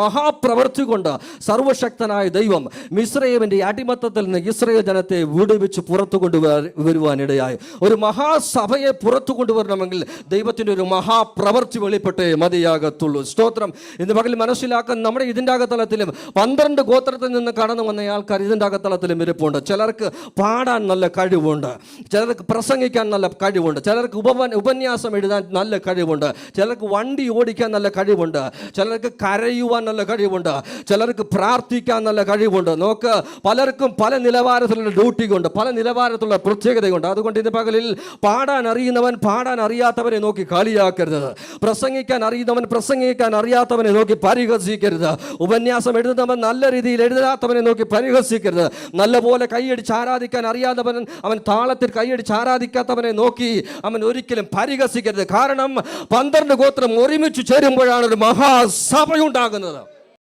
മഹാപ്രവൃത്തി കൊണ്ട് സർവശക്തനായ ദൈവം മിസ്രയീമിന്റെ അടിമത്തത്തിൽ നിന്ന് ഇസ്രായേൽ ജനത്തെ വിടുവിച്ച് പുറത്തു കൊണ്ടുവരുവാനിടയായി. ഒരു മഹാസഭയെ പുറത്തു കൊണ്ടുവരണമെങ്കിൽ ദൈവത്തിൻ്റെ ഒരു മഹാപ്രവൃത്തി വെളിപ്പെട്ടേ മതിയാകത്തുള്ളൂ. സ്തോത്രം. ഇന്ന് പകൽ മനസ്സിലാക്കാൻ നമ്മുടെ ഇതിൻ്റെ അകത്തളത്തിലും 12 ഗോത്രത്തിൽ നിന്ന് കടന്നു വന്ന ആൾക്കാർ ഇതിൻ്റെ അകത്തളത്തിലും ഇരിപ്പുണ്ട്. ചിലർക്ക് പാടാൻ നല്ല കഴിവുണ്ട്, ചിലർക്ക് പ്രസംഗിക്കാൻ നല്ല കഴിവുണ്ട്, ചിലർക്ക് ഉപന്യാസം എഴുതാൻ നല്ല കഴിവുണ്ട്, ചിലർക്ക് വണ്ടി ഓടിക്കാൻ നല്ല കഴിവുണ്ട്, ചിലർക്ക് കരയുവാൻ നല്ല കഴിവുണ്ട്, ചിലർക്ക് പ്രാർത്ഥിക്കാൻ നല്ല കഴിവുണ്ട്. നോക്ക്, പലർക്കും പല നിലവാരത്തിലുള്ള ഡ്യൂട്ടി കൊണ്ട്, പല നിലവാരത്തിലുള്ള പ്രത്യേകതയുണ്ട്. അതുകൊണ്ട് ഇന്ന് പകലിൽ പാടാൻ അറിയുന്നവൻ പാടാൻ അറിയാത്തവനെ നോക്കി കളിയാക്കരുത്, പ്രസംഗിക്കാൻ അറിയുന്നവൻ പ്രസംഗിക്കാൻ അറിയാത്തവനെ നോക്കി പരിഹസിക്കരുത്, ഉപന്യാസം എഴുതുന്നവൻ നല്ല രീതിയിൽ എഴുതാത്തവനെ നോക്കി പരിഹസിക്കരുത്, നല്ലപോലെ കൈയടിച്ച് ആരാധിക്കാൻ അറിയാത്തവൻ അവൻ താളത്തിൽ കൈയടിച്ച് ആരാധിക്കാത്തവനെ നോക്കി അവൻ ഒരിക്കലും പരിഹസിക്കരുത്. കാരണം 12 ഗോത്രം ഒരുമിച്ച് ചേരുമ്പോഴാണ് ഒരു മഹാസഭയുണ്ടാകുന്നത്.